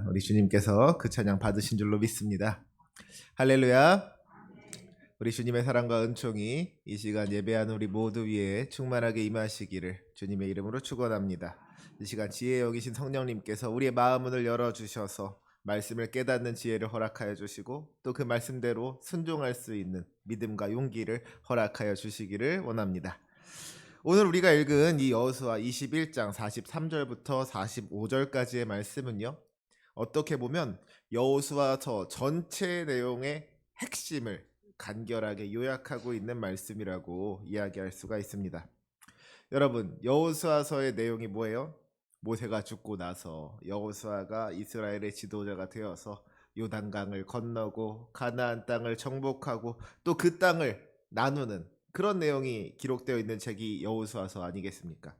우리 주님께서 그 찬양 받으신 줄로 믿습니다. 할렐루야. 우리 주님의 사랑과 은총이 이 시간 예배하는 우리 모두 위에 충만하게 임하시기를 주님의 이름으로 축원합니다. 이 시간 지혜 여기신 성령님께서 우리의 마음문을 열어주셔서 말씀을 깨닫는 지혜를 허락하여 주시고 또 그 말씀대로 순종할 수 있는 믿음과 용기를 허락하여 주시기를 원합니다. 오늘 우리가 읽은 이 여호수아 21장 43절부터 45절까지의 말씀은요, 어떻게 보면 여호수아서 전체 내용의 핵심을 간결하게 요약하고 있는 말씀이라고 이야기할 수가 있습니다. 여러분, 여호수아서의 내용이 뭐예요? 모세가 죽고 나서 여호수아가 이스라엘의 지도자가 되어서 요단강을 건너고 가나안 땅을 정복하고 또 그 땅을 나누는 그런 내용이 기록되어 있는 책이 여호수아서 아니겠습니까?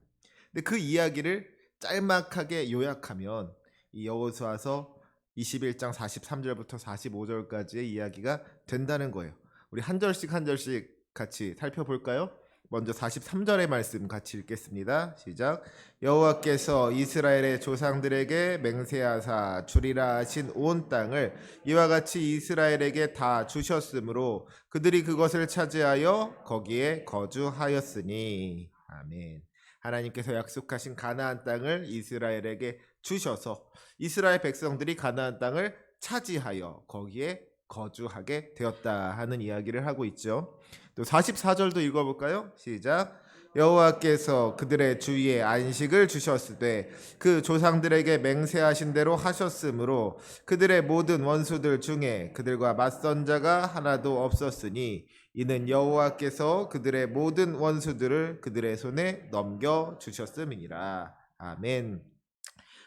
근데 그 이야기를 짤막하게 요약하면 이 여호수아서 21장 43절부터 45절까지의 이야기가 된다는 거예요. 우리 한 절씩 한 절씩 같이 살펴볼까요? 먼저 43절의 말씀 같이 읽겠습니다. 시작. 여호와께서 이스라엘의 조상들에게 맹세하사 주리라 하신 온 땅을 이와 같이 이스라엘에게 다 주셨으므로 그들이 그것을 차지하여 거기에 거주하였으니. 아멘. 하나님께서 약속하신 가나안 땅을 이스라엘에게 주셔서 이스라엘 백성들이 가나안 땅을 차지하여 거기에 거주하게 되었다 하는 이야기를 하고 있죠. 또 44절도 읽어볼까요? 시작. 여호와께서 그들의 주위에 안식을 주셨으되 그 조상들에게 맹세하신 대로 하셨으므로 그들의 모든 원수들 중에 그들과 맞선 자가 하나도 없었으니 이는 여호와께서 그들의 모든 원수들을 그들의 손에 넘겨 주셨음이니라. 아멘.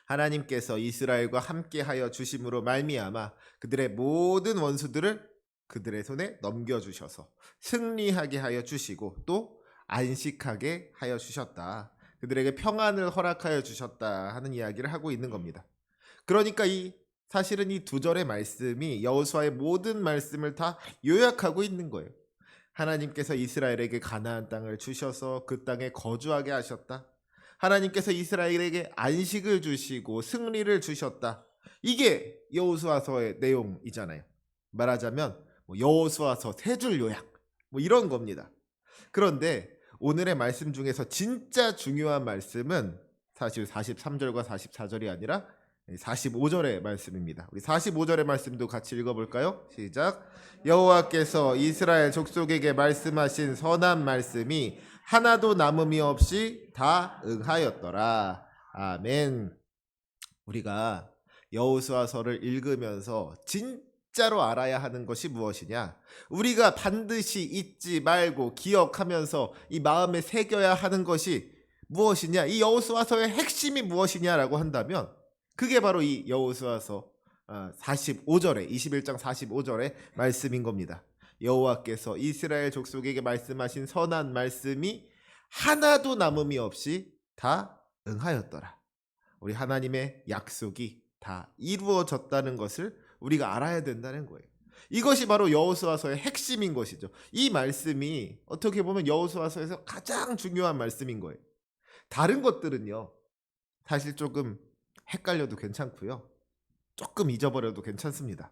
하나님께서 이스라엘과 함께하여 주심으로 말미암아 그들의 모든 원수들을 그들의 손에 넘겨주셔서 승리하게 하여 주시고 또 안식하게 하여 주셨다. 그들에게 평안을 허락하여 주셨다 하는 이야기를 하고 있는 겁니다. 그러니까 사실은 이 두 절의 말씀이 여호수아의 모든 말씀을 다 요약하고 있는 거예요. 하나님께서 이스라엘에게 가나안 땅을 주셔서 그 땅에 거주하게 하셨다. 하나님께서 이스라엘에게 안식을 주시고 승리를 주셨다. 이게 여호수아서의 내용이잖아요. 말하자면 여호수아서 세 줄 요약 이런 겁니다. 그런데 오늘의 말씀 중에서 진짜 중요한 말씀은 사실 43절과 44절이 아니라 45절의 말씀입니다. 우리 45절의 말씀도 같이 읽어볼까요? 시작. 여호와께서 이스라엘 족속에게 말씀하신 선한 말씀이 하나도 남음이 없이 다 응하였더라. 아멘. 우리가 여호수아서를 읽으면서 진짜로 알아야 하는 것이 무엇이냐? 우리가 반드시 잊지 말고 기억하면서 이 마음에 새겨야 하는 것이 무엇이냐? 이 여호수아서의 핵심이 무엇이냐라고 한다면 그게 바로 이 여호수아서 45절에 21장 45절의 말씀인 겁니다. 여호와께서 이스라엘 족속에게 말씀하신 선한 말씀이 하나도 남음이 없이 다 응하였더라. 우리 하나님의 약속이 다 이루어졌다는 것을 우리가 알아야 된다는 거예요. 이것이 바로 여호수아서의 핵심인 것이죠. 이 말씀이 어떻게 보면 여호수아서에서 가장 중요한 말씀인 거예요. 다른 것들은요, 사실 조금 헷갈려도 괜찮고요, 조금 잊어버려도 괜찮습니다.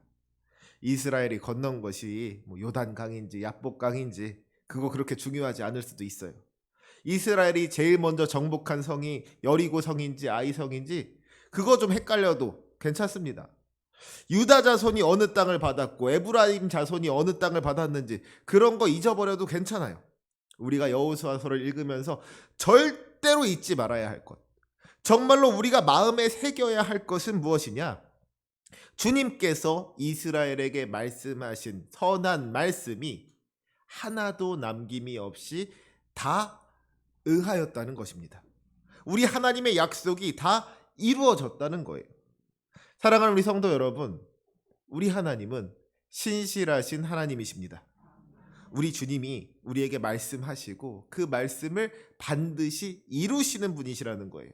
이스라엘이 건넌 것이 요단강인지 야복강인지 그거 그렇게 중요하지 않을 수도 있어요. 이스라엘이 제일 먼저 정복한 성이 여리고 성인지 아이 성인지 그거 좀 헷갈려도 괜찮습니다. 유다 자손이 어느 땅을 받았고 에브라임 자손이 어느 땅을 받았는지 그런 거 잊어버려도 괜찮아요. 우리가 여호수아서를 읽으면서 절대로 잊지 말아야 할 것, 정말로 우리가 마음에 새겨야 할 것은 무엇이냐? 주님께서 이스라엘에게 말씀하신 선한 말씀이 하나도 남김이 없이 다 응하였다는 것입니다. 우리 하나님의 약속이 다 이루어졌다는 거예요. 사랑하는 우리 성도 여러분, 우리 하나님은 신실하신 하나님이십니다. 우리 주님이 우리에게 말씀하시고 그 말씀을 반드시 이루시는 분이시라는 거예요.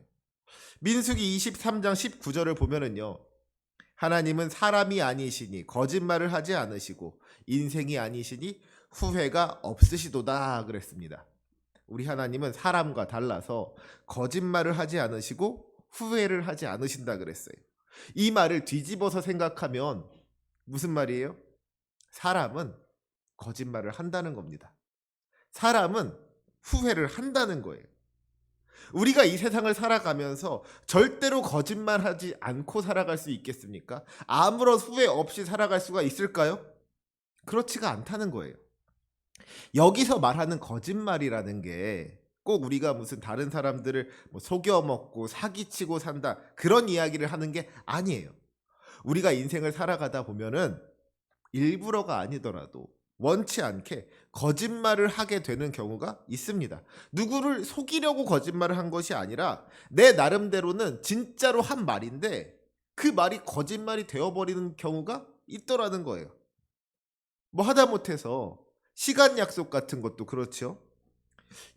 민수기 23장 19절을 보면은요, 하나님은 사람이 아니시니 거짓말을 하지 않으시고 인생이 아니시니 후회가 없으시도다 그랬습니다. 우리 하나님은 사람과 달라서 거짓말을 하지 않으시고 후회를 하지 않으신다 그랬어요. 이 말을 뒤집어서 생각하면 무슨 말이에요? 사람은 거짓말을 한다는 겁니다. 사람은 후회를 한다는 거예요. 우리가 이 세상을 살아가면서 절대로 거짓말하지 않고 살아갈 수 있겠습니까? 아무런 후회 없이 살아갈 수가 있을까요? 그렇지가 않다는 거예요. 여기서 말하는 거짓말이라는 게 꼭 우리가 무슨 다른 사람들을 속여 먹고 사기치고 산다 그런 이야기를 하는 게 아니에요. 우리가 인생을 살아가다 보면은 일부러가 아니더라도 원치 않게 거짓말을 하게 되는 경우가 있습니다. 누구를 속이려고 거짓말을 한 것이 아니라 내 나름대로는 진짜로 한 말인데 그 말이 거짓말이 되어버리는 경우가 있더라는 거예요. 뭐 하다못해서 시간 약속 같은 것도 그렇죠.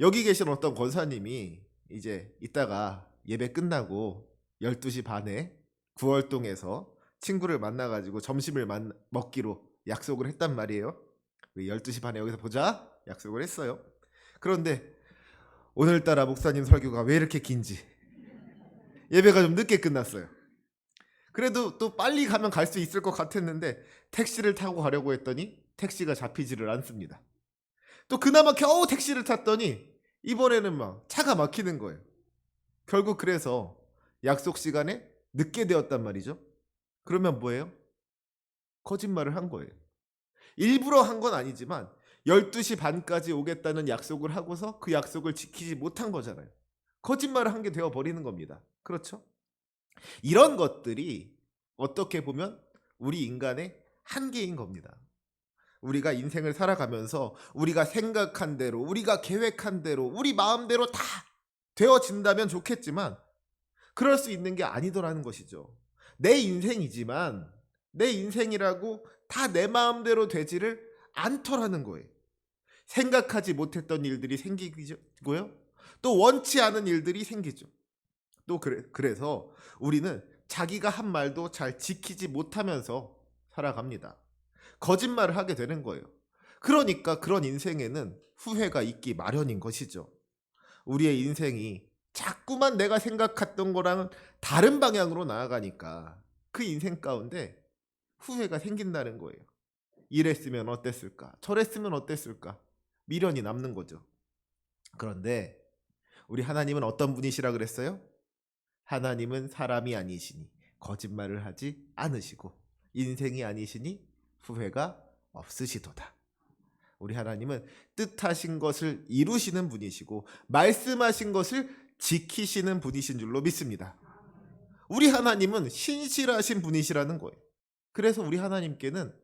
여기 계신 어떤 권사님이 이제 이따가 예배 끝나고 12시 반에 구월동에서 친구를 만나가지고 점심을 먹기로 약속을 했단 말이에요. 12시 반에 여기서 보자 약속을 했어요. 그런데 오늘따라 목사님 설교가 왜 이렇게 긴지 예배가 좀 늦게 끝났어요. 그래도 또 빨리 가면 갈 수 있을 것 같았는데 택시를 타고 가려고 했더니 택시가 잡히지를 않습니다. 또 그나마 겨우 택시를 탔더니 이번에는 막 차가 막히는 거예요. 결국 그래서 약속 시간에 늦게 되었단 말이죠. 그러면 뭐예요? 거짓말을 한 거예요. 일부러 한 건 아니지만 12시 반까지 오겠다는 약속을 하고서 그 약속을 지키지 못한 거잖아요. 거짓말을 한 게 되어버리는 겁니다. 그렇죠? 이런 것들이 어떻게 보면 우리 인간의 한계인 겁니다. 우리가 인생을 살아가면서 우리가 생각한 대로, 우리가 계획한 대로, 우리 마음대로 다 되어진다면 좋겠지만 그럴 수 있는 게 아니더라는 것이죠. 내 인생이지만 내 인생이라고 다 내 마음대로 되지를 않더라는 거예요. 생각하지 못했던 일들이 생기고요. 또 원치 않은 일들이 생기죠. 또 그래서 우리는 자기가 한 말도 잘 지키지 못하면서 살아갑니다. 거짓말을 하게 되는 거예요. 그러니까 그런 인생에는 후회가 있기 마련인 것이죠. 우리의 인생이 자꾸만 내가 생각했던 거랑은 다른 방향으로 나아가니까 그 인생 가운데 후회가 생긴다는 거예요. 이랬으면 어땠을까? 저랬으면 어땠을까? 미련이 남는 거죠. 그런데 우리 하나님은 어떤 분이시라 그랬어요? 하나님은 사람이 아니시니 거짓말을 하지 않으시고 인생이 아니시니 후회가 없으시도다. 우리 하나님은 뜻하신 것을 이루시는 분이시고 말씀하신 것을 지키시는 분이신 줄로 믿습니다. 우리 하나님은 신실하신 분이시라는 거예요. 그래서 우리 하나님께는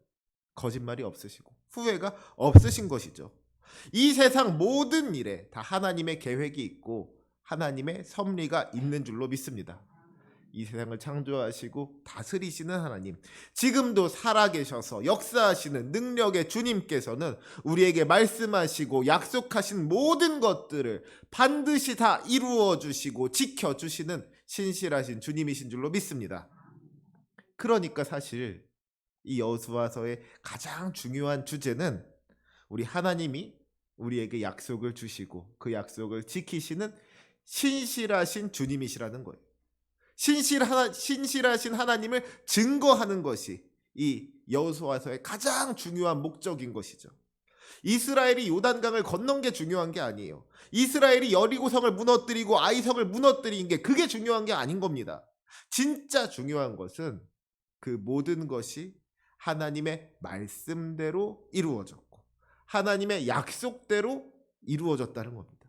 거짓말이 없으시고 후회가 없으신 것이죠. 이 세상 모든 일에 다 하나님의 계획이 있고 하나님의 섭리가 있는 줄로 믿습니다. 이 세상을 창조하시고 다스리시는 하나님, 지금도 살아계셔서 역사하시는 능력의 주님께서는 우리에게 말씀하시고 약속하신 모든 것들을 반드시 다 이루어 주시고 지켜 주시는 신실하신 주님이신 줄로 믿습니다. 그러니까 사실 이 여호수아서의 가장 중요한 주제는 우리 하나님이 우리에게 약속을 주시고 그 약속을 지키시는 신실하신 주님이시라는 거예요. 신실하신 하나님을 증거하는 것이 이 여호수아서의 가장 중요한 목적인 것이죠. 이스라엘이 요단강을 건넌 게 중요한 게 아니에요. 이스라엘이 여리고성을 무너뜨리고 아이성을 무너뜨린 게 그게 중요한 게 아닌 겁니다. 진짜 중요한 것은 그 모든 것이 하나님의 말씀대로 이루어졌고 하나님의 약속대로 이루어졌다는 겁니다.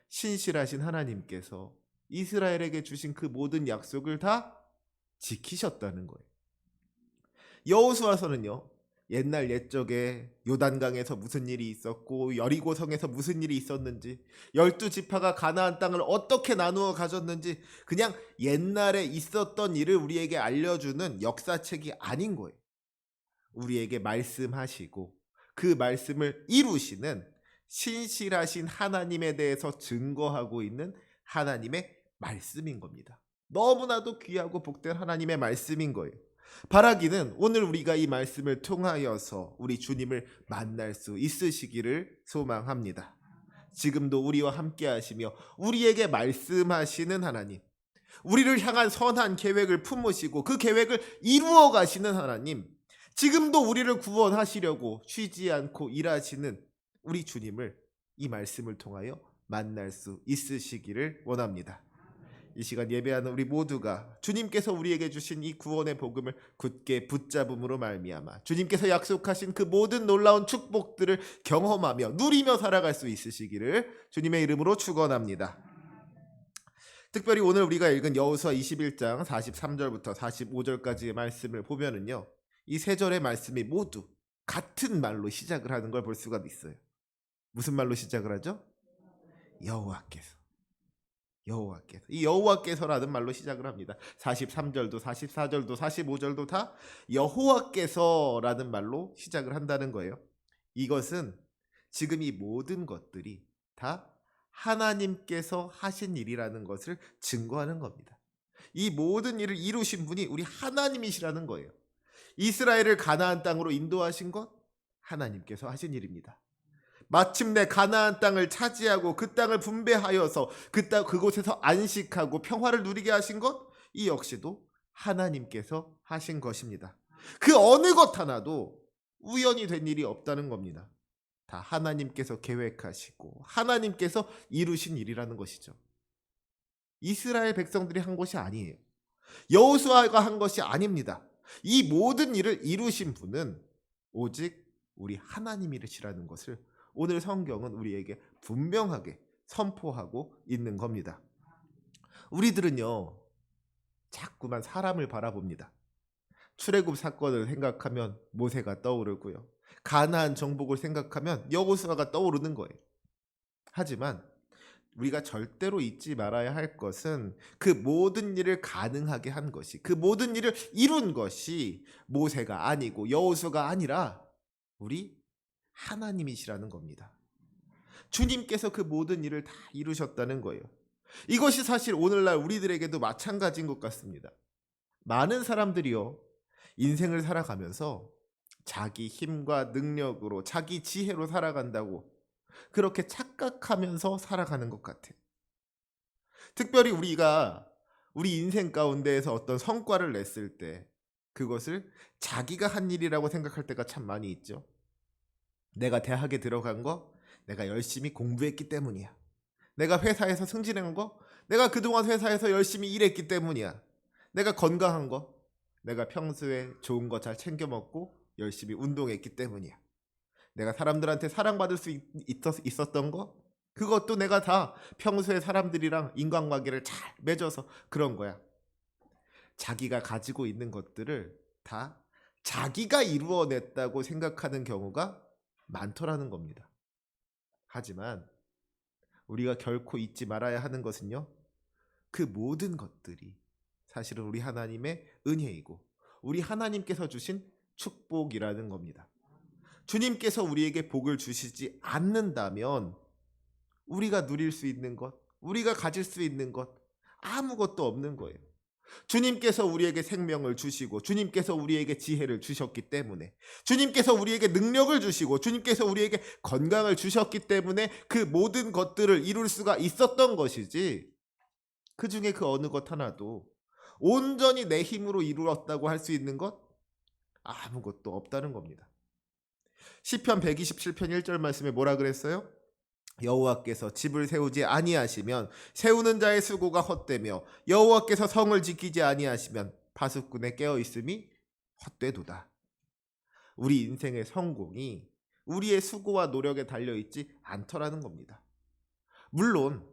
신실하신 하나님께서 이스라엘에게 주신 그 모든 약속을 다 지키셨다는 거예요. 여호수아서는요, 옛날 옛적에 요단강에서 무슨 일이 있었고 여리고성에서 무슨 일이 있었는지 12지파가 가나안 땅을 어떻게 나누어 가졌는지 그냥 옛날에 있었던 일을 우리에게 알려주는 역사책이 아닌 거예요. 우리에게 말씀하시고 그 말씀을 이루시는 신실하신 하나님에 대해서 증거하고 있는 하나님의 말씀인 겁니다. 너무나도 귀하고 복된 하나님의 말씀인 거예요. 바라기는 오늘 우리가 이 말씀을 통하여서 우리 주님을 만날 수 있으시기를 소망합니다. 지금도 우리와 함께 하시며 우리에게 말씀하시는 하나님, 우리를 향한 선한 계획을 품으시고 그 계획을 이루어 가시는 하나님, 지금도 우리를 구원하시려고 쉬지 않고 일하시는 우리 주님을 이 말씀을 통하여 만날 수 있으시기를 원합니다. 이 시간 예배하는 우리 모두가 주님께서 우리에게 주신 이 구원의 복음을 굳게 붙잡음으로 말미암아 주님께서 약속하신 그 모든 놀라운 축복들을 경험하며 누리며 살아갈 수 있으시기를 주님의 이름으로 축원합니다. 특별히 오늘 우리가 읽은 여호수아 21장 43절부터 45절까지의 말씀을 보면은요, 이 세 절의 말씀이 모두 같은 말로 시작을 하는 걸 볼 수가 있어요. 무슨 말로 시작을 하죠? 여호와께서. 이 여호와께서라는 말로 시작을 합니다. 43절도 44절도 45절도 다 여호와께서라는 말로 시작을 한다는 거예요. 이것은 지금 이 모든 것들이 다 하나님께서 하신 일이라는 것을 증거하는 겁니다. 이 모든 일을 이루신 분이 우리 하나님이시라는 거예요. 이스라엘을 가나안 땅으로 인도하신 것 하나님께서 하신 일입니다. 마침내 가나안 땅을 차지하고 그 땅을 분배하여서 그곳에서 안식하고 평화를 누리게 하신 것, 이 역시도 하나님께서 하신 것입니다. 그 어느 것 하나도 우연히 된 일이 없다는 겁니다. 다 하나님께서 계획하시고 하나님께서 이루신 일이라는 것이죠. 이스라엘 백성들이 한 것이 아니에요. 여호수아가 한 것이 아닙니다. 이 모든 일을 이루신 분은 오직 우리 하나님이시라는 것을 오늘 성경은 우리에게 분명하게 선포하고 있는 겁니다. 우리들은요, 자꾸만 사람을 바라봅니다. 출애굽 사건을 생각하면 모세가 떠오르고요, 가나안 정복을 생각하면 여호수아가 떠오르는 거예요. 하지만 우리가 절대로 잊지 말아야 할 것은 그 모든 일을 가능하게 한 것이, 그 모든 일을 이룬 것이 모세가 아니고 여호수아가 아니라 우리 하나님이시라는 겁니다. 주님께서 그 모든 일을 다 이루셨다는 거예요. 이것이 사실 오늘날 우리들에게도 마찬가지인 것 같습니다. 많은 사람들이요, 인생을 살아가면서 자기 힘과 능력으로, 자기 지혜로 살아간다고 그렇게 착각하면서 살아가는 것 같아요. 특별히 우리가 우리 인생 가운데에서 어떤 성과를 냈을 때 그것을 자기가 한 일이라고 생각할 때가 참 많이 있죠. 내가 대학에 들어간 거 내가 열심히 공부했기 때문이야. 내가 회사에서 승진한 거 내가 그동안 회사에서 열심히 일했기 때문이야. 내가 건강한 거 내가 평소에 좋은 거 잘 챙겨 먹고 열심히 운동했기 때문이야. 내가 사람들한테 사랑받을 수 있었던 거 그것도 내가 다 평소에 사람들이랑 인간관계를 잘 맺어서 그런 거야. 자기가 가지고 있는 것들을 다 자기가 이루어냈다고 생각하는 경우가 많더라는 겁니다. 하지만 우리가 결코 잊지 말아야 하는 것은요, 그 모든 것들이 사실은 우리 하나님의 은혜이고 우리 하나님께서 주신 축복이라는 겁니다. 주님께서 우리에게 복을 주시지 않는다면 우리가 누릴 수 있는 것, 우리가 가질 수 있는 것 아무것도 없는 거예요. 주님께서 우리에게 생명을 주시고 주님께서 우리에게 지혜를 주셨기 때문에, 주님께서 우리에게 능력을 주시고 주님께서 우리에게 건강을 주셨기 때문에 그 모든 것들을 이룰 수가 있었던 것이지, 그 중에 그 어느 것 하나도 온전히 내 힘으로 이루었다고 할 수 있는 것 아무것도 없다는 겁니다. 시편 127편 1절 말씀에 뭐라 그랬어요? 여호와께서 집을 세우지 아니하시면 세우는 자의 수고가 헛되며 여호와께서 성을 지키지 아니하시면 파수꾼의 깨어 있음이 헛되도다. 우리 인생의 성공이 우리의 수고와 노력에 달려 있지 않더라는 겁니다. 물론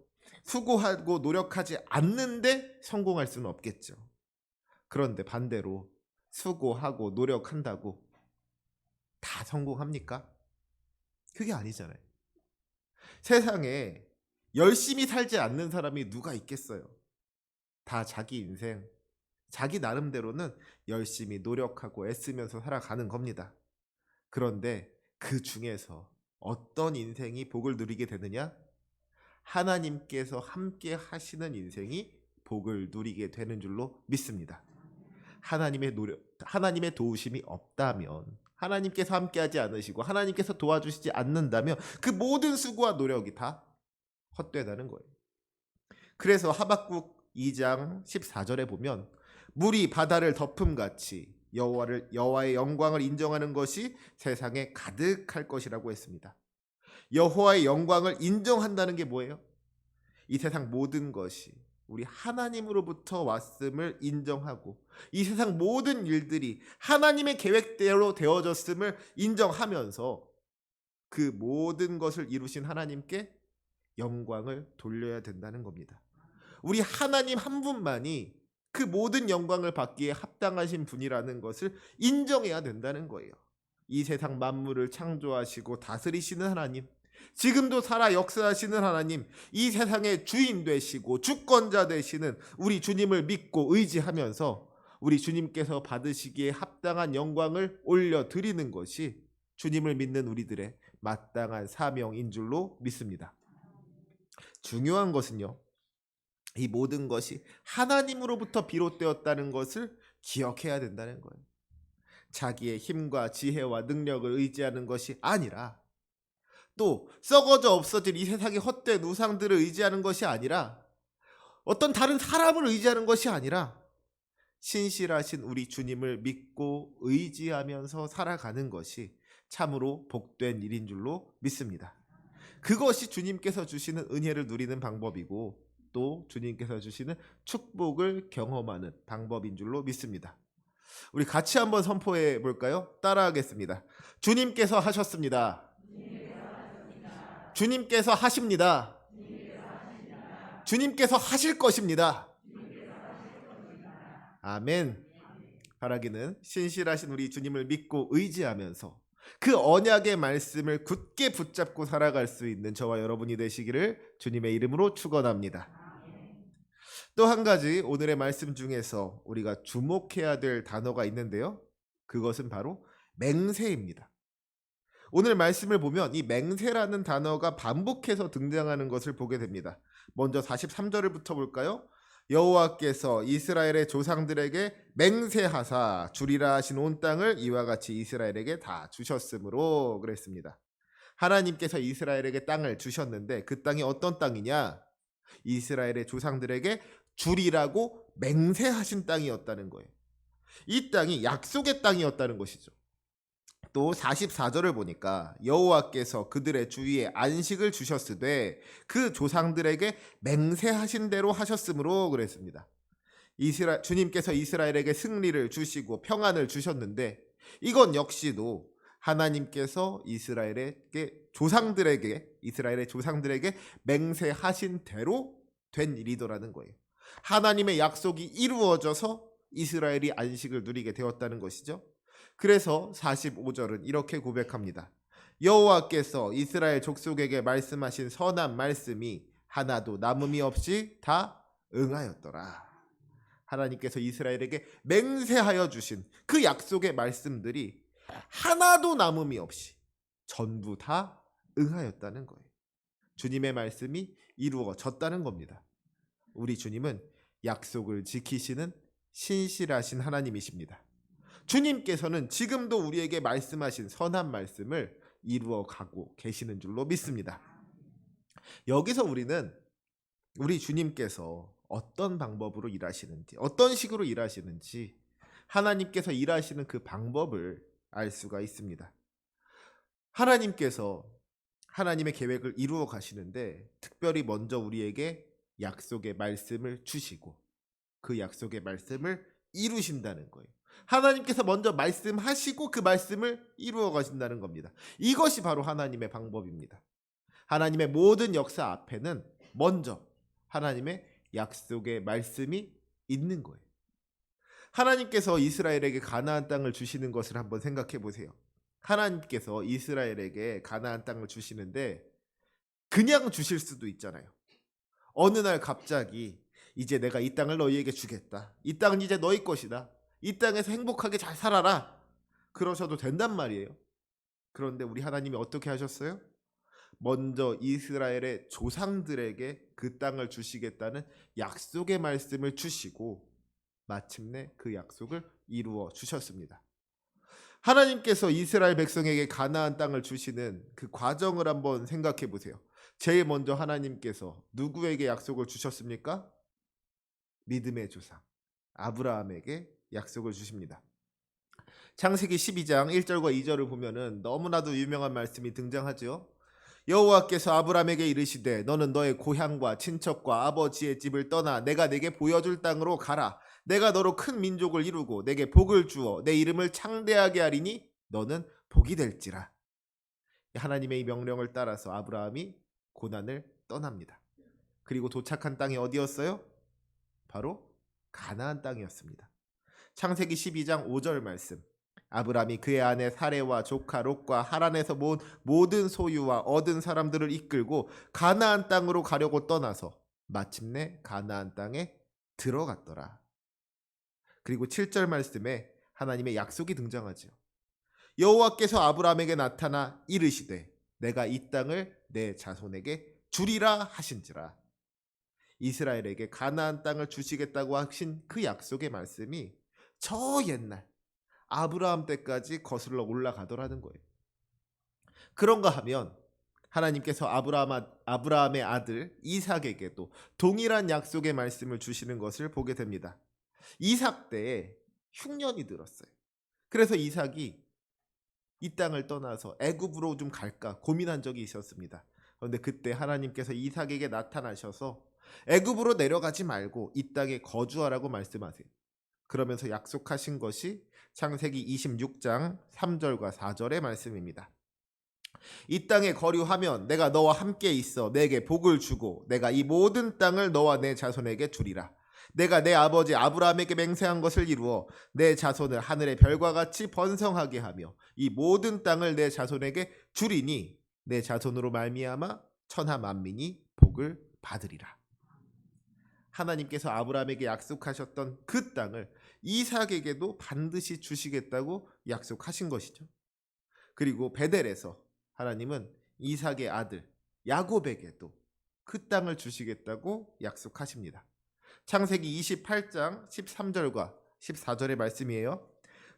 수고하고 노력하지 않는데 성공할 수는 없겠죠. 그런데 반대로 수고하고 노력한다고 다 성공합니까? 그게 아니잖아요. 세상에 열심히 살지 않는 사람이 누가 있겠어요? 다 자기 인생, 자기 나름대로는 열심히 노력하고 애쓰면서 살아가는 겁니다. 그런데 그 중에서 어떤 인생이 복을 누리게 되느냐? 하나님께서 함께 하시는 인생이 복을 누리게 되는 줄로 믿습니다. 하나님의 도우심이 없다면, 하나님께서 함께하지 않으시고 하나님께서 도와주시지 않는다면 그 모든 수고와 노력이 다 헛되다는 거예요. 그래서 하박국 2장 14절에 보면 물이 바다를 덮음같이 여호와의 영광을 인정하는 것이 세상에 가득할 것이라고 했습니다. 여호와의 영광을 인정한다는 게 뭐예요? 이 세상 모든 것이 우리 하나님으로부터 왔음을 인정하고 이 세상 모든 일들이 하나님의 계획대로 되어졌음을 인정하면서 그 모든 것을 이루신 하나님께 영광을 돌려야 된다는 겁니다. 우리 하나님 한 분만이 그 모든 영광을 받기에 합당하신 분이라는 것을 인정해야 된다는 거예요. 이 세상 만물을 창조하시고 다스리시는 하나님, 지금도 살아 역사하시는 하나님, 이 세상의 주인 되시고 주권자 되시는 우리 주님을 믿고 의지하면서 우리 주님께서 받으시기에 합당한 영광을 올려드리는 것이 주님을 믿는 우리들의 마땅한 사명인 줄로 믿습니다. 중요한 것은요, 이 모든 것이 하나님으로부터 비롯되었다는 것을 기억해야 된다는 거예요. 자기의 힘과 지혜와 능력을 의지하는 것이 아니라, 또 썩어져 없어질 이 세상의 헛된 우상들을 의지하는 것이 아니라, 어떤 다른 사람을 의지하는 것이 아니라 신실하신 우리 주님을 믿고 의지하면서 살아가는 것이 참으로 복된 일인 줄로 믿습니다. 그것이 주님께서 주시는 은혜를 누리는 방법이고 또 주님께서 주시는 축복을 경험하는 방법인 줄로 믿습니다. 우리 같이 한번 선포해 볼까요? 따라하겠습니다. 주님께서 하셨습니다. 주님께서 하십니다. 주님께서 하실 것입니다. 아멘. 바라기는 신실하신 우리 주님을 믿고 의지하면서 그 언약의 말씀을 굳게 붙잡고 살아갈 수 있는 저와 여러분이 되시기를 주님의 이름으로 축원합니다. 또 한 가지 오늘의 말씀 중에서 우리가 주목해야 될 단어가 있는데요. 그것은 바로 맹세입니다. 오늘 말씀을 보면 이 맹세라는 단어가 반복해서 등장하는 것을 보게 됩니다. 먼저 43절부터 볼까요? 여호와께서 이스라엘의 조상들에게 맹세하사 주리라 하신 온 땅을 이와 같이 이스라엘에게 다 주셨으므로 그랬습니다. 하나님께서 이스라엘에게 땅을 주셨는데 그 땅이 어떤 땅이냐? 이스라엘의 조상들에게 주리라고 맹세하신 땅이었다는 거예요. 이 땅이 약속의 땅이었다는 것이죠. 또 44절을 보니까 여호와께서 그들의 주위에 안식을 주셨으되 그 조상들에게 맹세하신 대로 하셨으므로 그랬습니다. 주님께서 이스라엘에게 승리를 주시고 평안을 주셨는데 이건 역시도 하나님께서 이스라엘의 조상들에게 맹세하신 대로 된 일이더라는 거예요. 하나님의 약속이 이루어져서 이스라엘이 안식을 누리게 되었다는 것이죠. 그래서 45절은 이렇게 고백합니다. 여호와께서 이스라엘 족속에게 말씀하신 선한 말씀이 하나도 남음이 없이 다 응하였더라. 하나님께서 이스라엘에게 맹세하여 주신 그 약속의 말씀들이 하나도 남음이 없이 전부 다 응하였다는 거예요. 주님의 말씀이 이루어졌다는 겁니다. 우리 주님은 약속을 지키시는 신실하신 하나님이십니다. 주님께서는 지금도 우리에게 말씀하신 선한 말씀을 이루어 가고 계시는 줄로 믿습니다. 여기서 우리는 우리 주님께서 어떤 방법으로 일하시는지, 어떤 식으로 일하시는지 하나님께서 일하시는 그 방법을 알 수가 있습니다. 하나님께서 하나님의 계획을 이루어 가시는데 특별히 먼저 우리에게 약속의 말씀을 주시고 그 약속의 말씀을 이루신다는 거예요. 하나님께서 먼저 말씀하시고 그 말씀을 이루어 가신다는 겁니다. 이것이 바로 하나님의 방법입니다. 하나님의 모든 역사 앞에는 먼저 하나님의 약속의 말씀이 있는 거예요. 하나님께서 이스라엘에게 가나안 땅을 주시는 것을 한번 생각해 보세요. 하나님께서 이스라엘에게 가나안 땅을 주시는데 그냥 주실 수도 있잖아요. 어느 날 갑자기 이제 내가 이 땅을 너희에게 주겠다. 이 땅은 이제 너희 것이다. 이 땅에서 행복하게 잘 살아라. 그러셔도 된단 말이에요. 그런데 우리 하나님이 어떻게 하셨어요? 먼저 이스라엘의 조상들에게 그 땅을 주시겠다는 약속의 말씀을 주시고 마침내 그 약속을 이루어 주셨습니다. 하나님께서 이스라엘 백성에게 가나안 땅을 주시는 그 과정을 한번 생각해 보세요. 제일 먼저 하나님께서 누구에게 약속을 주셨습니까? 믿음의 조상 아브라함에게 약속을 주십니다. 창세기 12장 1절과 2절을 보면은 너무나도 유명한 말씀이 등장하죠. 여호와께서 아브라함에게 이르시되 너는 너의 고향과 친척과 아버지의 집을 떠나 내가 내게 보여줄 땅으로 가라. 내가 너로 큰 민족을 이루고 내게 복을 주어 내 이름을 창대하게 하리니 너는 복이 될지라. 하나님의 이 명령을 따라서 아브라함이 고난을 떠납니다. 그리고 도착한 땅이 어디였어요? 바로 가나안 땅이었습니다. 창세기 12장 5절 말씀. 아브라함이 그의 아내 사레와 조카 롯과 하란에서 모은 모든 소유와 얻은 사람들을 이끌고 가나안 땅으로 가려고 떠나서 마침내 가나안 땅에 들어갔더라. 그리고 7절 말씀에 하나님의 약속이 등장하죠. 여호와께서 아브라함에게 나타나 이르시되 내가 이 땅을 내 자손에게 주리라 하신지라. 이스라엘에게 가나안 땅을 주시겠다고 하신 그 약속의 말씀이 저 옛날 아브라함 때까지 거슬러 올라가더라는 거예요. 그런가 하면 하나님께서 아브라함의 아들 이삭에게도 동일한 약속의 말씀을 주시는 것을 보게 됩니다. 이삭 때에 흉년이 들었어요. 그래서 이삭이 이 땅을 떠나서 애굽으로 좀 갈까 고민한 적이 있었습니다. 그런데 그때 하나님께서 이삭에게 나타나셔서 애굽으로 내려가지 말고 이 땅에 거주하라고 말씀하세요. 그러면서 약속하신 것이 창세기 26장 3절과 4절의 말씀입니다. 이 땅에 거류하면 내가 너와 함께 있어 내게 복을 주고 내가 이 모든 땅을 너와 내 자손에게 주리라. 내가 내 아버지 아브라함에게 맹세한 것을 이루어 내 자손을 하늘의 별과 같이 번성하게 하며 이 모든 땅을 내 자손에게 주리니 내 자손으로 말미암아 천하 만민이 복을 받으리라. 하나님께서 아브라함에게 약속하셨던 그 땅을 이삭에게도 반드시 주시겠다고 약속하신 것이죠. 그리고 베델에서 하나님은 이삭의 아들 야곱에게도 그 땅을 주시겠다고 약속하십니다. 창세기 28장 13절과 14절의 말씀이에요.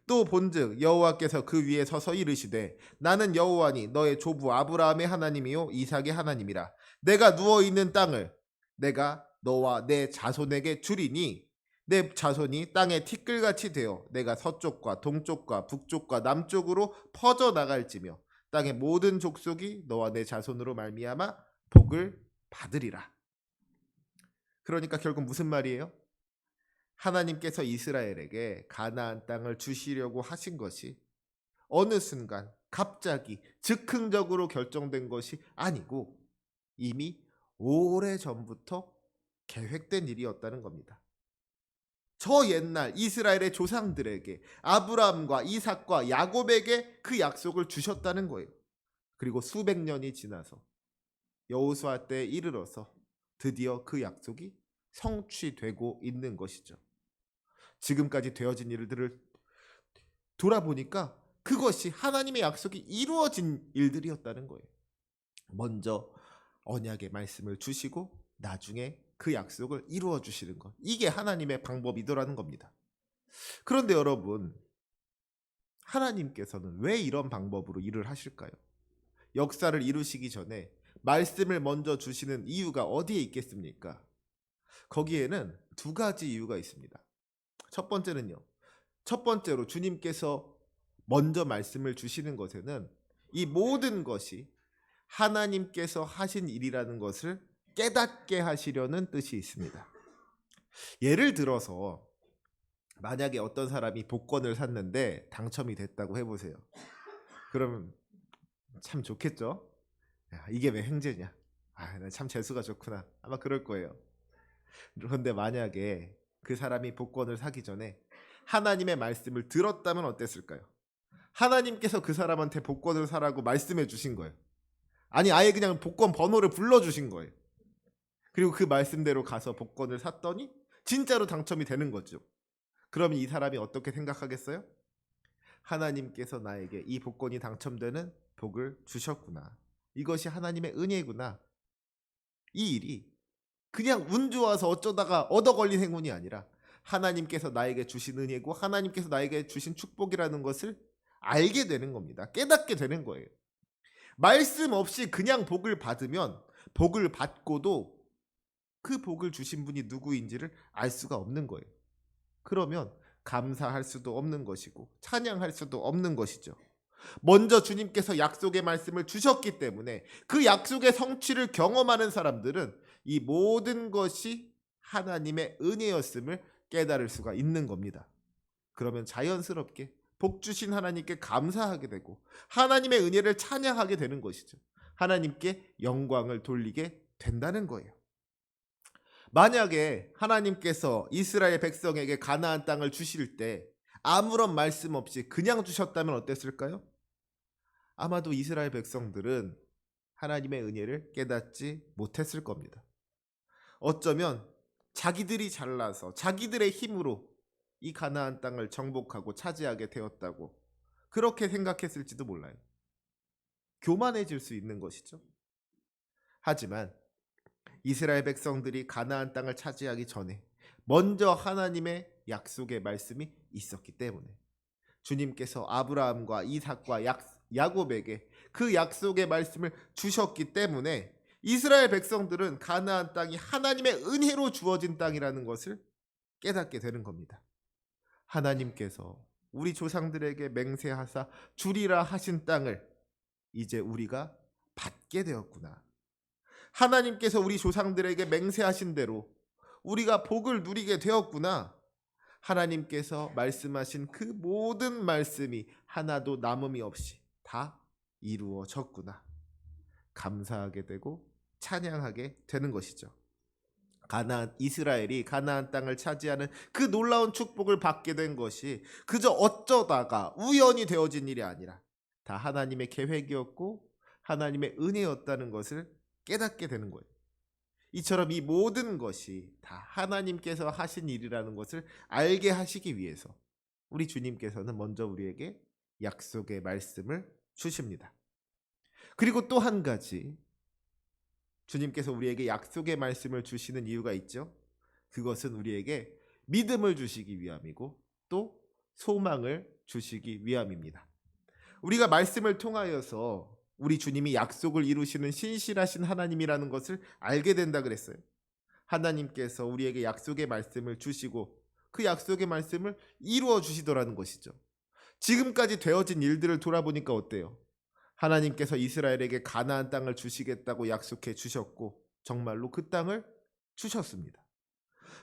또 본즉 여호와께서 그 위에 서서 이르시되 나는 여호와니 너의 조부 아브라함의 하나님이요 이삭의 하나님이라. 내가 누워 있는 땅을 내가 너와 내 자손에게 주리니 내 자손이 땅의 티끌같이 되어 내가 서쪽과 동쪽과 북쪽과 남쪽으로 퍼져 나갈지며 땅의 모든 족속이 너와 내 자손으로 말미암아 복을 받으리라. 그러니까 결국 무슨 말이에요? 하나님께서 이스라엘에게 가나안 땅을 주시려고 하신 것이 어느 순간 갑자기 즉흥적으로 결정된 것이 아니고 이미 오래전부터 계획된 일이었다는 겁니다. 저 옛날 이스라엘의 조상들에게 아브라함과 이삭과 야곱에게 그 약속을 주셨다는 거예요. 그리고 수백 년이 지나서 여호수아 때에 이르러서 드디어 그 약속이 성취되고 있는 것이죠. 지금까지 되어진 일들을 돌아보니까 그것이 하나님의 약속이 이루어진 일들이었다는 거예요. 먼저 언약의 말씀을 주시고 나중에 그 약속을 이루어 주시는 것. 이게 하나님의 방법이더라는 겁니다. 그런데 여러분, 하나님께서는 왜 이런 방법으로 일을 하실까요? 역사를 이루시기 전에 말씀을 먼저 주시는 이유가 어디에 있겠습니까? 거기에는 두 가지 이유가 있습니다. 첫 번째로 주님께서 먼저 말씀을 주시는 것에는 이 모든 것이 하나님께서 하신 일이라는 것을 깨닫게 하시려는 뜻이 있습니다. 예를 들어서 만약에 어떤 사람이 복권을 샀는데 당첨이 됐다고 해보세요. 그러면 참 좋겠죠? 야, 이게 왜 횡재냐? 나 참 재수가 좋구나. 아마 그럴 거예요. 그런데 만약에 그 사람이 복권을 사기 전에 하나님의 말씀을 들었다면 어땠을까요? 하나님께서 그 사람한테 복권을 사라고 말씀해 주신 거예요. 아니 아예 그냥 복권 번호를 불러주신 거예요. 그리고 그 말씀대로 가서 복권을 샀더니 진짜로 당첨이 되는 거죠. 그러면 이 사람이 어떻게 생각하겠어요? 하나님께서 나에게 이 복권이 당첨되는 복을 주셨구나. 이것이 하나님의 은혜구나. 이 일이 그냥 운 좋아서 어쩌다가 얻어 걸린 행운이 아니라 하나님께서 나에게 주신 은혜고 하나님께서 나에게 주신 축복이라는 것을 알게 되는 겁니다. 깨닫게 되는 거예요. 말씀 없이 그냥 복을 받으면 복을 받고도 그 복을 주신 분이 누구인지를 알 수가 없는 거예요. 그러면 감사할 수도 없는 것이고 찬양할 수도 없는 것이죠. 먼저 주님께서 약속의 말씀을 주셨기 때문에 그 약속의 성취를 경험하는 사람들은 이 모든 것이 하나님의 은혜였음을 깨달을 수가 있는 겁니다. 그러면 자연스럽게 복 주신 하나님께 감사하게 되고 하나님의 은혜를 찬양하게 되는 것이죠. 하나님께 영광을 돌리게 된다는 거예요. 만약에 하나님께서 이스라엘 백성에게 가나안 땅을 주실 때 아무런 말씀 없이 그냥 주셨다면 어땠을까요? 아마도 이스라엘 백성들은 하나님의 은혜를 깨닫지 못했을 겁니다. 어쩌면 자기들이 잘나서 자기들의 힘으로 이 가나안 땅을 정복하고 차지하게 되었다고 그렇게 생각했을지도 몰라요. 교만해질 수 있는 것이죠. 하지만 이스라엘 백성들이 가나안 땅을 차지하기 전에 먼저 하나님의 약속의 말씀이 있었기 때문에 주님께서 아브라함과 이삭과 야곱에게 그 약속의 말씀을 주셨기 때문에 이스라엘 백성들은 가나안 땅이 하나님의 은혜로 주어진 땅이라는 것을 깨닫게 되는 겁니다. 하나님께서 우리 조상들에게 맹세하사 주리라 하신 땅을 이제 우리가 받게 되었구나. 하나님께서 우리 조상들에게 맹세하신 대로 우리가 복을 누리게 되었구나. 하나님께서 말씀하신 그 모든 말씀이 하나도 남음이 없이 다 이루어졌구나. 감사하게 되고 찬양하게 되는 것이죠. 이스라엘이 가나안 땅을 차지하는 그 놀라운 축복을 받게 된 것이 그저 어쩌다가 우연히 되어진 일이 아니라 다 하나님의 계획이었고 하나님의 은혜였다는 것을 깨닫게 되는 거예요. 이처럼 이 모든 것이 다 하나님께서 하신 일이라는 것을 알게 하시기 위해서 우리 주님께서는 먼저 우리에게 약속의 말씀을 주십니다. 그리고 또 한 가지 주님께서 우리에게 약속의 말씀을 주시는 이유가 있죠. 그것은 우리에게 믿음을 주시기 위함이고 또 소망을 주시기 위함입니다. 우리가 말씀을 통하여서 우리 주님이 약속을 이루시는 신실하신 하나님이라는 것을 알게 된다 그랬어요. 하나님께서 우리에게 약속의 말씀을 주시고 그 약속의 말씀을 이루어 주시더라는 것이죠. 지금까지 되어진 일들을 돌아보니까 어때요? 하나님께서 이스라엘에게 가나안 땅을 주시겠다고 약속해 주셨고 정말로 그 땅을 주셨습니다.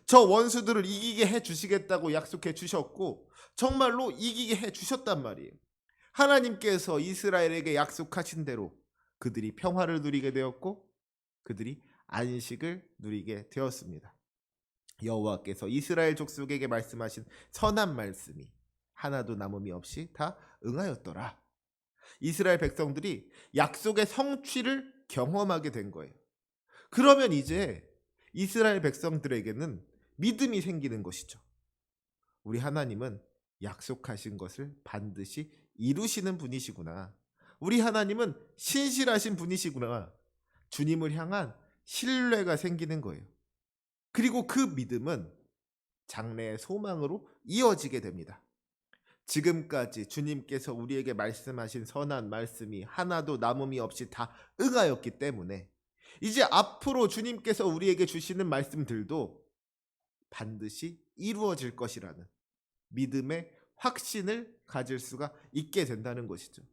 저 원수들을 이기게 해 주시겠다고 약속해 주셨고 정말로 이기게 해 주셨단 말이에요. 하나님께서 이스라엘에게 약속하신 대로 그들이 평화를 누리게 되었고 그들이 안식을 누리게 되었습니다. 여호와께서 이스라엘 족속에게 말씀하신 선한 말씀이 하나도 남음이 없이 다 응하였더라. 이스라엘 백성들이 약속의 성취를 경험하게 된 거예요. 그러면 이제 이스라엘 백성들에게는 믿음이 생기는 것이죠. 우리 하나님은 약속하신 것을 반드시 이루시는 분이시구나. 우리 하나님은 신실하신 분이시구나. 주님을 향한 신뢰가 생기는 거예요. 그리고 그 믿음은 장래의 소망으로 이어지게 됩니다. 지금까지 주님께서 우리에게 말씀하신 선한 말씀이 하나도 남음이 없이 다 응하였기 때문에 이제 앞으로 주님께서 우리에게 주시는 말씀들도 반드시 이루어질 것이라는 믿음의 확신을 가질 수가 있게 된다는 것이죠.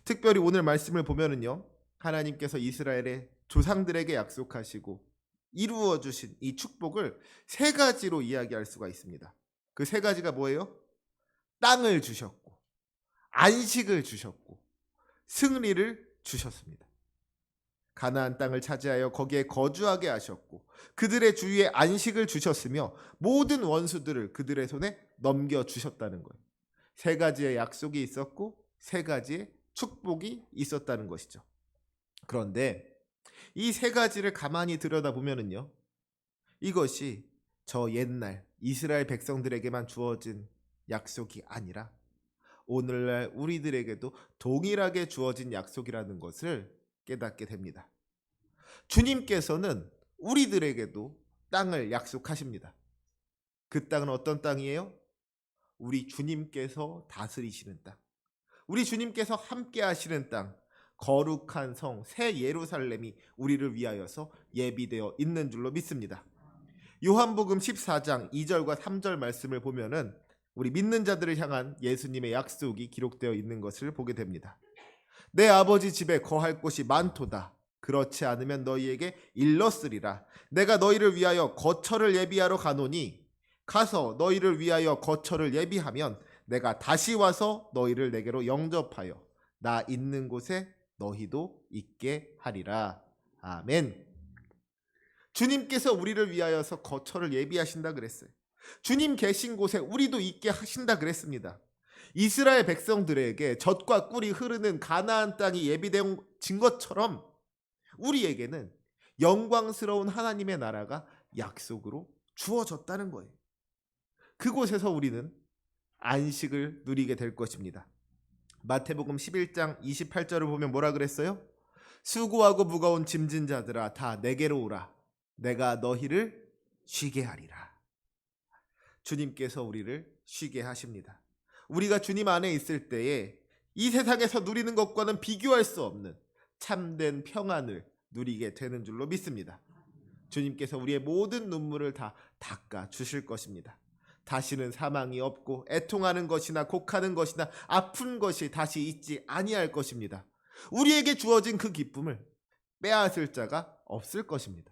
특별히 오늘 말씀을 보면은요, 하나님께서 이스라엘의 조상들에게 약속하시고 이루어 주신 이 축복을 세 가지로 이야기할 수가 있습니다. 그 세 가지가 뭐예요? 땅을 주셨고 안식을 주셨고 승리를 주셨습니다. 가나안 땅을 차지하여 거기에 거주하게 하셨고 그들의 주위에 안식을 주셨으며 모든 원수들을 그들의 손에 넘겨주셨다는 거예요. 세 가지의 약속이 있었고 세 가지의 축복이 있었다는 것이죠. 그런데 이 세 가지를 가만히 들여다보면은요, 이것이 저 옛날 이스라엘 백성들에게만 주어진 약속이 아니라 오늘날 우리들에게도 동일하게 주어진 약속이라는 것을 깨닫게 됩니다. 주님께서는 우리들에게도 땅을 약속하십니다. 그 땅은 어떤 땅이에요? 우리 주님께서 다스리시는 땅, 우리 주님께서 함께 하시는 땅, 거룩한 성 새 예루살렘이 우리를 위하여서 예비되어 있는 줄로 믿습니다. 요한복음 14장 2절과 3절 말씀을 보면은 우리 믿는 자들을 향한 예수님의 약속이 기록되어 있는 것을 보게 됩니다. 내 아버지 집에 거할 곳이 많도다. 그렇지 않으면 너희에게 일렀으리라. 내가 너희를 위하여 거처를 예비하러 가노니 가서 너희를 위하여 거처를 예비하면 내가 다시 와서 너희를 내게로 영접하여 나 있는 곳에 너희도 있게 하리라. 아멘. 주님께서 우리를 위하여서 거처를 예비하신다 그랬어요. 주님 계신 곳에 우리도 있게 하신다 그랬습니다. 이스라엘 백성들에게 젖과 꿀이 흐르는 가나안 땅이 예비된 것처럼 우리에게는 영광스러운 하나님의 나라가 약속으로 주어졌다는 거예요. 그곳에서 우리는 안식을 누리게 될 것입니다. 마태복음 11장 28절을 보면 뭐라 그랬어요? 수고하고 무거운 짐진 자들아 다 내게로 오라. 내가 너희를 쉬게 하리라. 주님께서 우리를 쉬게 하십니다. 우리가 주님 안에 있을 때에 이 세상에서 누리는 것과는 비교할 수 없는 참된 평안을 누리게 되는 줄로 믿습니다. 주님께서 우리의 모든 눈물을 다 닦아 주실 것입니다. 다시는 사망이 없고 애통하는 것이나 곡하는 것이나 아픈 것이 다시 있지 아니할 것입니다. 우리에게 주어진 그 기쁨을 빼앗을 자가 없을 것입니다.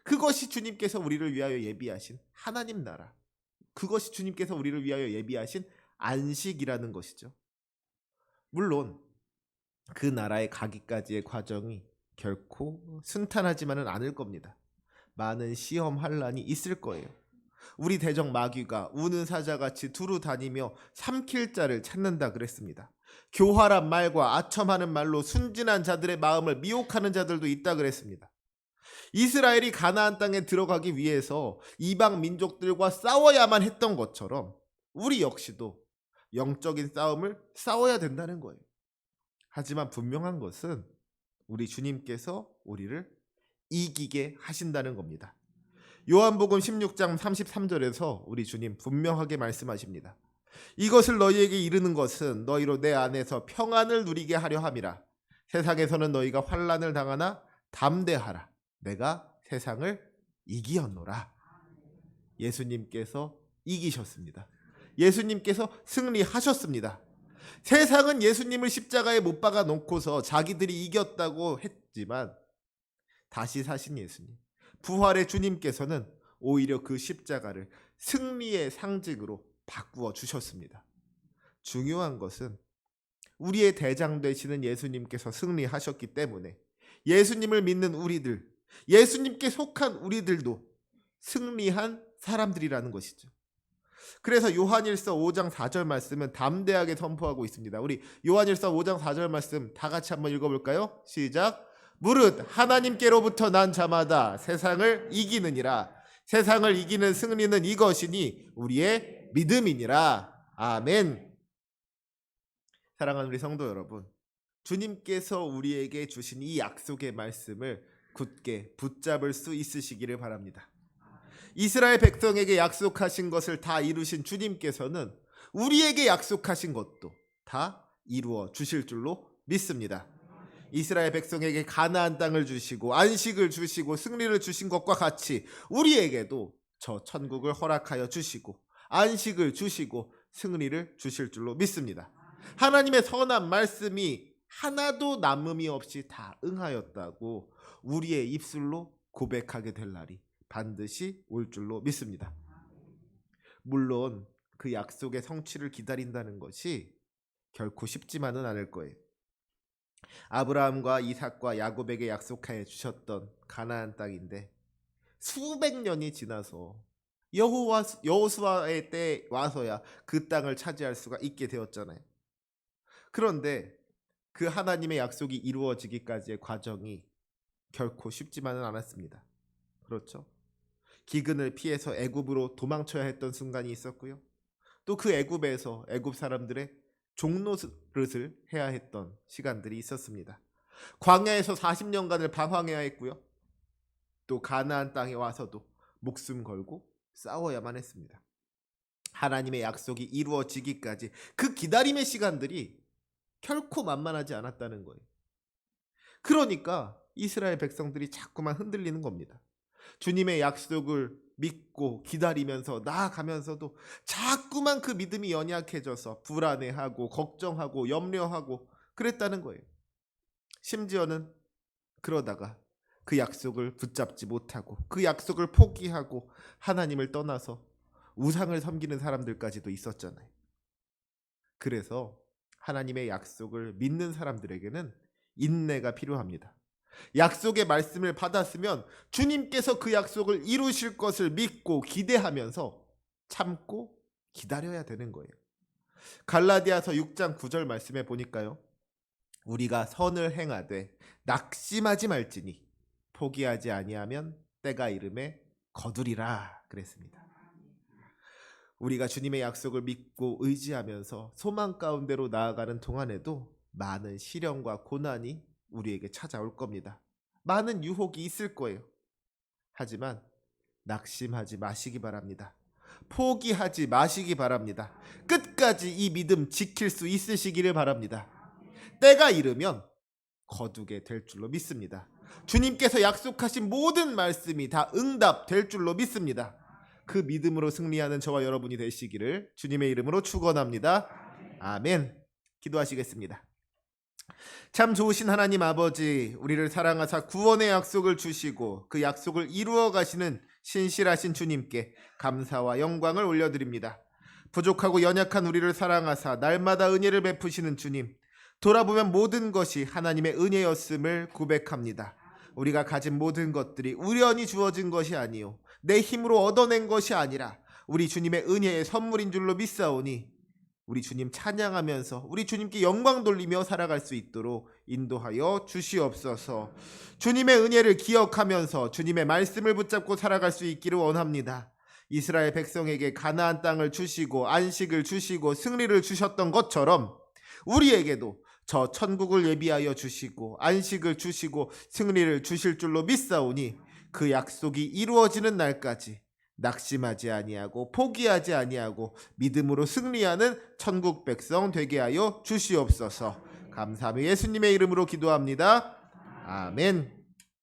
그것이 주님께서 우리를 위하여 예비하신 하나님 나라, 그것이 주님께서 우리를 위하여 예비하신 안식이라는 것이죠. 물론 그 나라에 가기까지의 과정이 결코 순탄하지만은 않을 겁니다. 많은 시험 환란이 있을 거예요. 우리 대적 마귀가 우는 사자같이 두루 다니며 삼킬 자를 찾는다 그랬습니다. 교활한 말과 아첨하는 말로 순진한 자들의 마음을 미혹하는 자들도 있다 그랬습니다. 이스라엘이 가나안 땅에 들어가기 위해서 이방 민족들과 싸워야만 했던 것처럼 우리 역시도 영적인 싸움을 싸워야 된다는 거예요. 하지만 분명한 것은 우리 주님께서 우리를 이기게 하신다는 겁니다. 요한복음 16장 33절에서 우리 주님 분명하게 말씀하십니다. 이것을 너희에게 이르는 것은 너희로 내 안에서 평안을 누리게 하려 함이라. 세상에서는 너희가 환난을 당하나 담대하라. 내가 세상을 이기었노라. 예수님께서 이기셨습니다. 예수님께서 승리하셨습니다. 세상은 예수님을 십자가에 못 박아 놓고서 자기들이 이겼다고 했지만 다시 사신 예수님, 부활의 주님께서는 오히려 그 십자가를 승리의 상징으로 바꾸어 주셨습니다. 중요한 것은 우리의 대장 되시는 예수님께서 승리하셨기 때문에 예수님을 믿는 우리들, 예수님께 속한 우리들도 승리한 사람들이라는 것이죠. 그래서 요한일서 5장 4절 말씀은 담대하게 선포하고 있습니다. 우리 요한일서 5장 4절 말씀 다 같이 한번 읽어볼까요? 시작. 무릇 하나님께로부터 난 자마다 세상을 이기느니라. 세상을 이기는 승리는 이것이니 우리의 믿음이니라. 아멘. 사랑하는 우리 성도 여러분, 주님께서 우리에게 주신 이 약속의 말씀을 굳게 붙잡을 수 있으시기를 바랍니다. 이스라엘 백성에게 약속하신 것을 다 이루신 주님께서는 우리에게 약속하신 것도 다 이루어 주실 줄로 믿습니다. 이스라엘 백성에게 가나안 땅을 주시고 안식을 주시고 승리를 주신 것과 같이 우리에게도 저 천국을 허락하여 주시고 안식을 주시고 승리를 주실 줄로 믿습니다. 하나님의 선한 말씀이 하나도 남음이 없이 다 응하였다고 우리의 입술로 고백하게 될 날이 반드시 올 줄로 믿습니다. 물론 그 약속의 성취를 기다린다는 것이 결코 쉽지만은 않을 거예요. 아브라함과 이삭과 야곱에게 약속하여 주셨던 가나안 땅인데 수백 년이 지나서 여호수아의 때에 와서야 그 땅을 차지할 수가 있게 되었잖아요. 그런데 그 하나님의 약속이 이루어지기까지의 과정이 결코 쉽지만은 않았습니다. 그렇죠? 기근을 피해서 애굽으로 도망쳐야 했던 순간이 있었고요. 또 그 애굽에서 애굽 사람들의 종노릇을 해야 했던 시간들이 있었습니다. 광야에서 40년간을 방황해야 했고요. 또 가나안 땅에 와서도 목숨 걸고 싸워야만 했습니다. 하나님의 약속이 이루어지기까지 그 기다림의 시간들이 결코 만만하지 않았다는 거예요. 그러니까 이스라엘 백성들이 자꾸만 흔들리는 겁니다. 주님의 약속을 믿고 기다리면서 나아가면서도 자꾸만 그 믿음이 연약해져서 불안해하고 걱정하고 염려하고 그랬다는 거예요. 심지어는 그러다가 그 약속을 붙잡지 못하고 그 약속을 포기하고 하나님을 떠나서 우상을 섬기는 사람들까지도 있었잖아요. 그래서 하나님의 약속을 믿는 사람들에게는 인내가 필요합니다. 약속의 말씀을 받았으면 주님께서 그 약속을 이루실 것을 믿고 기대하면서 참고 기다려야 되는 거예요. 갈라디아서 6장 9절 말씀에 보니까요. 우리가 선을 행하되 낙심하지 말지니 포기하지 아니하면 때가 이름에 거두리라 그랬습니다. 우리가 주님의 약속을 믿고 의지하면서 소망 가운데로 나아가는 동안에도 많은 시련과 고난이 우리에게 찾아올 겁니다. 많은 유혹이 있을 거예요. 하지만 낙심하지 마시기 바랍니다. 포기하지 마시기 바랍니다. 끝까지 이 믿음 지킬 수 있으시기를 바랍니다. 때가 이르면 거두게 될 줄로 믿습니다. 주님께서 약속하신 모든 말씀이 다 응답될 줄로 믿습니다. 그 믿음으로 승리하는 저와 여러분이 되시기를 주님의 이름으로 축원합니다. 아멘. 기도하시겠습니다. 참 좋으신 하나님 아버지, 우리를 사랑하사 구원의 약속을 주시고 그 약속을 이루어 가시는 신실하신 주님께 감사와 영광을 올려드립니다. 부족하고 연약한 우리를 사랑하사 날마다 은혜를 베푸시는 주님, 돌아보면 모든 것이 하나님의 은혜였음을 고백합니다. 우리가 가진 모든 것들이 우연히 주어진 것이 아니요 내 힘으로 얻어낸 것이 아니라 우리 주님의 은혜의 선물인 줄로 믿사오니 우리 주님 찬양하면서 우리 주님께 영광 돌리며 살아갈 수 있도록 인도하여 주시옵소서. 주님의 은혜를 기억하면서 주님의 말씀을 붙잡고 살아갈 수 있기를 원합니다. 이스라엘 백성에게 가나안 땅을 주시고 안식을 주시고 승리를 주셨던 것처럼 우리에게도 저 천국을 예비하여 주시고 안식을 주시고 승리를 주실 줄로 믿사오니 그 약속이 이루어지는 날까지 낙심하지 아니하고 포기하지 아니하고 믿음으로 승리하는 천국 백성 되게 하여 주시옵소서. 감사하며 예수님의 이름으로 기도합니다. 아멘.